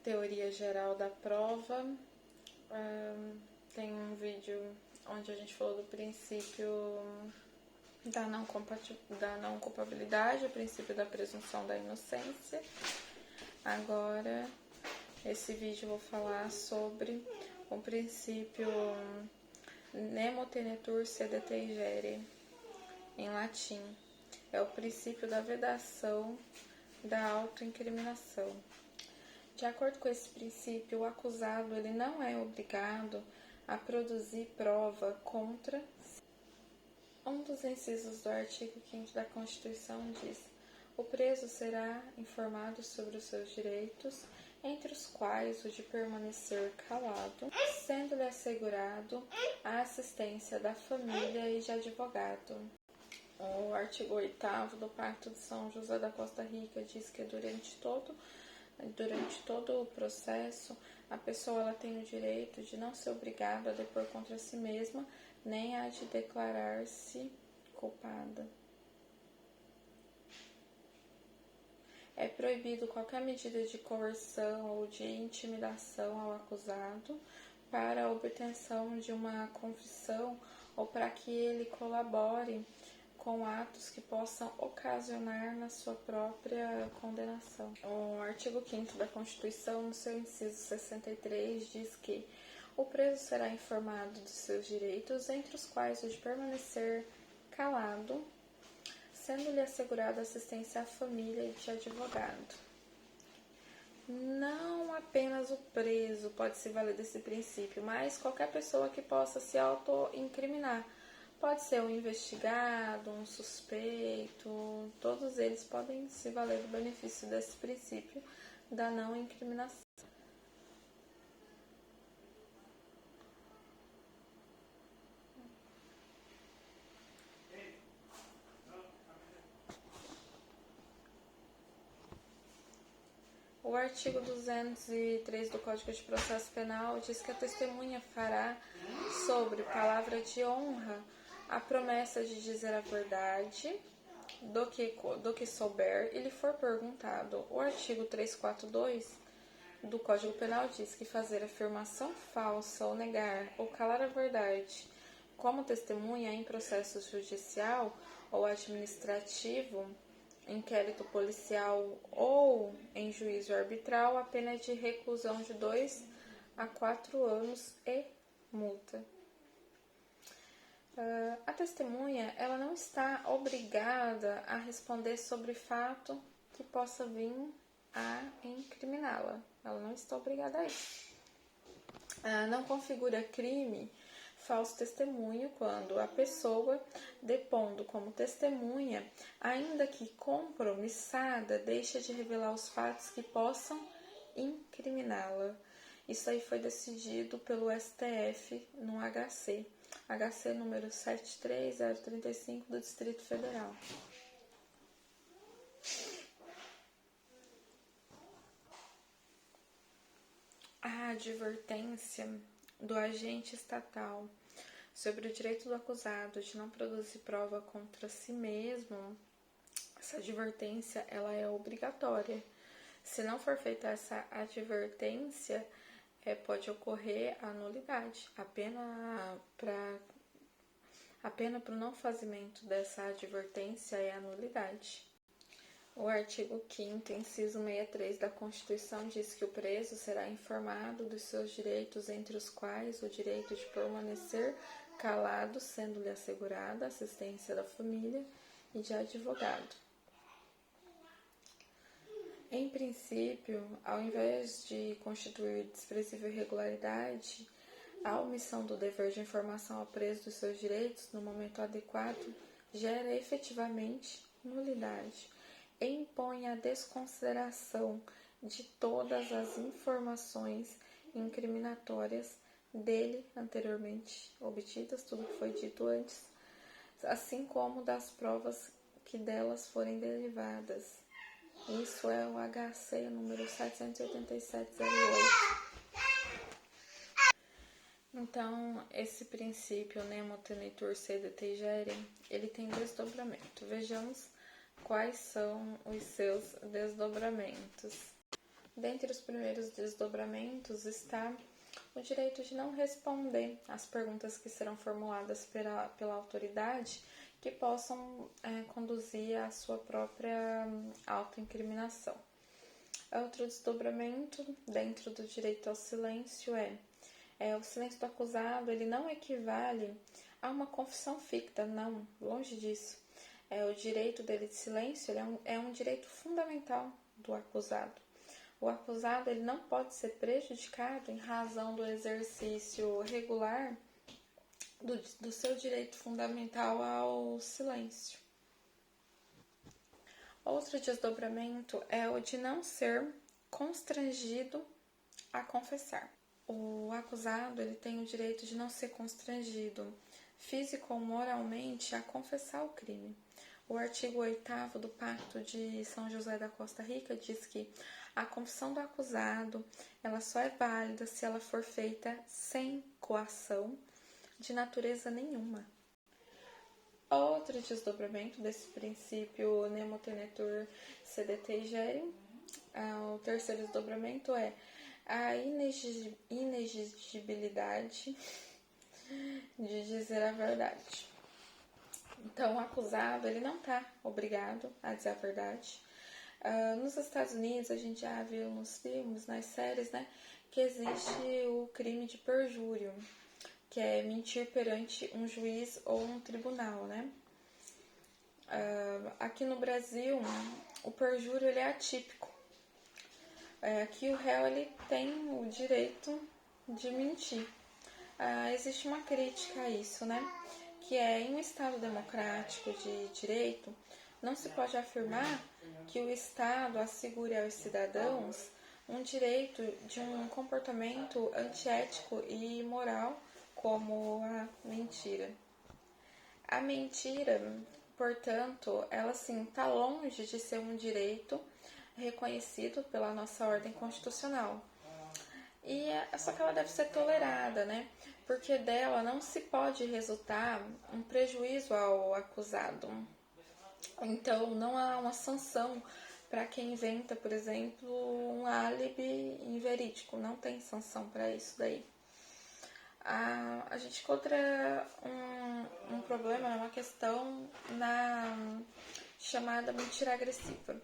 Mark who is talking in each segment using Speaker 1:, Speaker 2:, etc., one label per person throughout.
Speaker 1: teoria geral da prova. Tem um vídeo onde a gente falou do princípio da não culpabilidade, o princípio da presunção da inocência. Agora, esse vídeo eu vou falar sobre o princípio nemo tenetur sede tangere, em latim. É o princípio da vedação da autoincriminação. De acordo com esse princípio, o acusado ele não é obrigado a produzir prova contra si. Um dos incisos do artigo 5º da Constituição diz: o preso será informado sobre os seus direitos, entre os quais o de permanecer calado, sendo-lhe assegurado a assistência da família e de advogado. O artigo 8º do Pacto de São José da Costa Rica diz que durante todo o processo, a pessoa ela tem o direito de não ser obrigada a depor contra si mesma, nem a de declarar-se culpada. É proibido qualquer medida de coerção ou de intimidação ao acusado para a obtenção de uma confissão ou para que ele colabore com atos que possam ocasionar na sua própria condenação. O artigo 5º da Constituição, no seu inciso 63, diz que o preso será informado dos seus direitos, entre os quais o de permanecer calado, sendo-lhe assegurada assistência à família e de advogado. Não apenas o preso pode se valer desse princípio, mas qualquer pessoa que possa se auto-incriminar. Pode ser um investigado, um suspeito, todos eles podem se valer do benefício desse princípio da não incriminação. O artigo 203 do Código de Processo Penal diz que a testemunha fará, sobre palavra de honra, a promessa de dizer a verdade do que souber e lhe for perguntado. O artigo 342 do Código Penal diz que fazer afirmação falsa ou negar ou calar a verdade como testemunha em processo judicial ou administrativo, inquérito policial ou em juízo arbitral, a pena é de reclusão de 2 a 4 anos e multa. A testemunha ela não está obrigada a responder sobre fato que possa vir a incriminá-la. Ela não está obrigada a isso. Não configura crime falso testemunho quando a pessoa, depondo como testemunha, ainda que compromissada, deixa de revelar os fatos que possam incriminá-la. Isso aí foi decidido pelo STF no HC número 73035 do Distrito Federal. A advertência do agente estatal sobre o direito do acusado de não produzir prova contra si mesmo, essa advertência ela é obrigatória. Se não for feita essa advertência, pode ocorrer a nulidade. A pena para o não fazimento dessa advertência é a nulidade. O artigo 5º, inciso 63 da Constituição diz que o preso será informado dos seus direitos, entre os quais o direito de permanecer calado, sendo-lhe assegurada a assistência da família e de advogado. Em princípio, ao invés de constituir desprezível irregularidade, a omissão do dever de informação ao preso dos seus direitos no momento adequado gera efetivamente nulidade e impõe a desconsideração de todas as informações incriminatórias dele anteriormente obtidas, tudo que foi dito antes, assim como das provas que delas forem derivadas. Isso é o HC número 78708. Então, esse princípio nemo tenetur sede tangere, ele tem desdobramento. Vejamos quais são os seus desdobramentos. Dentre os primeiros desdobramentos está o direito de não responder às perguntas que serão formuladas pela autoridade que possam conduzir à sua própria autoincriminação. Outro desdobramento dentro do direito ao silêncio o silêncio do acusado, ele não equivale a uma confissão ficta, não, longe disso. O direito dele de silêncio é um direito fundamental do acusado. O acusado ele não pode ser prejudicado em razão do exercício regular do seu direito fundamental ao silêncio. Outro desdobramento é o de não ser constrangido a confessar. O acusado ele tem o direito de não ser constrangido físico ou moralmente a confessar o crime. O artigo 8º do Pacto de São José da Costa Rica diz que a confissão do acusado ela só é válida se ela for feita sem coação de natureza nenhuma. Outro desdobramento desse princípio nemo tenetur sedete igerem, o terceiro desdobramento é a inexigibilidade de dizer a verdade. Então, o acusado ele não está obrigado a dizer a verdade. Nos Estados Unidos, a gente já viu nos filmes, nas séries, né, que existe o crime de perjúrio, que é mentir perante um juiz ou um tribunal, né? Aqui no Brasil, o perjúrio ele é atípico. Aqui o réu ele tem o direito de mentir. Existe uma crítica a isso, né? Que em um Estado democrático de direito, não se pode afirmar que o Estado assegure aos cidadãos um direito de um comportamento antiético e imoral como a mentira. A mentira, portanto, ela sim está longe de ser um direito reconhecido pela nossa ordem constitucional. Só que ela deve ser tolerada, né? Porque dela não se pode resultar um prejuízo ao acusado. Então, não há uma sanção para quem inventa, por exemplo, um álibi inverídico. Não tem sanção para isso daí. A gente encontra um problema, uma questão na chamada mentira agressiva,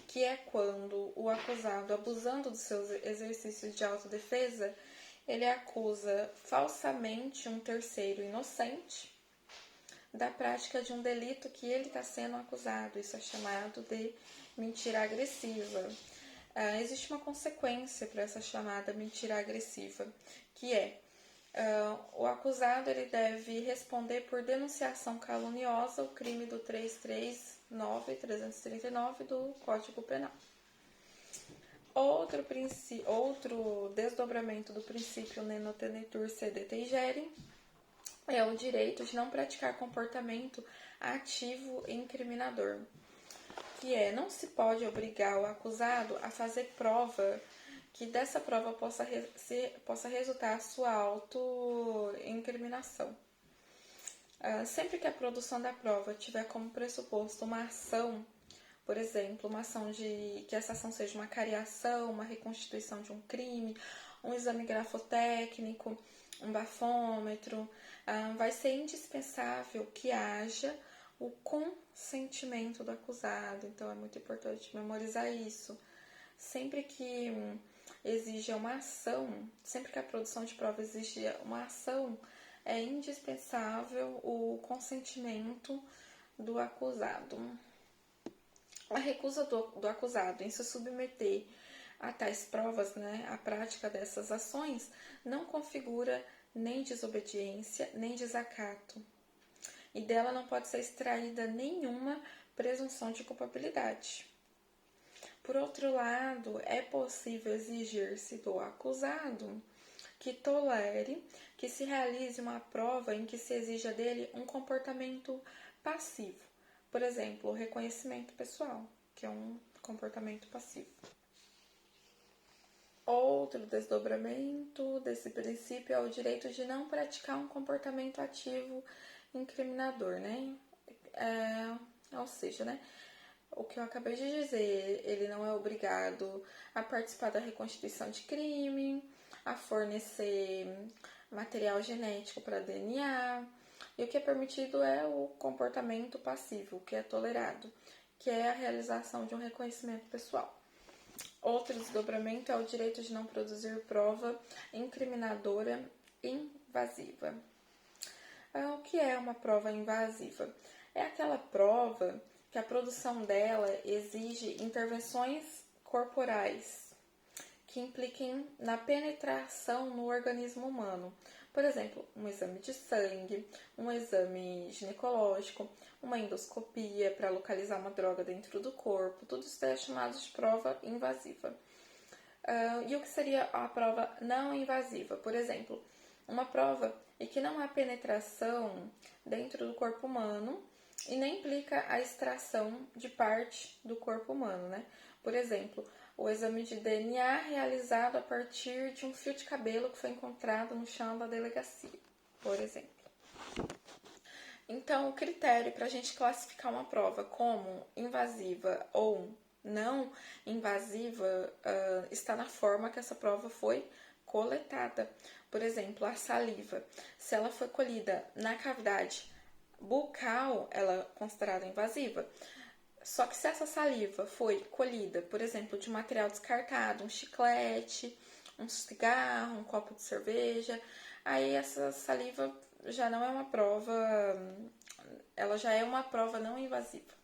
Speaker 1: que é quando o acusado, abusando dos seus exercícios de autodefesa, ele acusa falsamente um terceiro inocente da prática de um delito que ele está sendo acusado. Isso é chamado de mentira agressiva. Existe uma consequência para essa chamada mentira agressiva, que o acusado ele deve responder por denunciação caluniosa o crime do 339 e 339 do Código Penal. Outro desdobramento do princípio nemo tenetur sedete igerem é o direito de não praticar comportamento ativo e incriminador, que não se pode obrigar o acusado a fazer prova que dessa prova possa resultar a sua auto-incriminação. Sempre que a produção da prova tiver como pressuposto uma ação, por exemplo, uma ação que essa ação seja uma cariação, uma reconstituição de um crime, um exame grafotécnico, um bafômetro, vai ser indispensável que haja o consentimento do acusado. Então, é muito importante memorizar isso. Sempre que exige uma ação, sempre que a produção de prova exige uma ação, é indispensável o consentimento do acusado. A recusa do acusado em se submeter a tais provas, né, a prática dessas ações, não configura nem desobediência, nem desacato. E dela não pode ser extraída nenhuma presunção de culpabilidade. Por outro lado, é possível exigir-se do acusado que tolere que se realize uma prova em que se exija dele um comportamento passivo. Por exemplo, o reconhecimento pessoal, que é um comportamento passivo. Outro desdobramento desse princípio é o direito de não praticar um comportamento ativo incriminador, né? Ou seja, né? o que eu acabei de dizer, ele não é obrigado a participar da reconstituição de crime, a fornecer material genético para DNA, e o que é permitido é o comportamento passivo, o que é tolerado, que é a realização de um reconhecimento pessoal. Outro desdobramento é o direito de não produzir prova incriminadora invasiva. O que é uma prova invasiva? É aquela prova que a produção dela exige intervenções corporais que impliquem na penetração no organismo humano. Por exemplo, um exame de sangue, um exame ginecológico, uma endoscopia para localizar uma droga dentro do corpo, tudo isso é chamado de prova invasiva. E o que seria a prova não invasiva? Por exemplo, uma prova em que não há penetração dentro do corpo humano e nem implica a extração de parte do corpo humano, né? Por exemplo, o exame de DNA realizado a partir de um fio de cabelo que foi encontrado no chão da delegacia, por exemplo. Então, o critério para a gente classificar uma prova como invasiva ou não invasiva está na forma que essa prova foi coletada. Por exemplo, a saliva, se ela foi colhida na cavidade bucal, ela é considerada invasiva. Só que se essa saliva foi colhida, por exemplo, de um material descartado, um chiclete, um cigarro, um copo de cerveja, aí essa saliva já não é uma prova, ela já é uma prova não invasiva.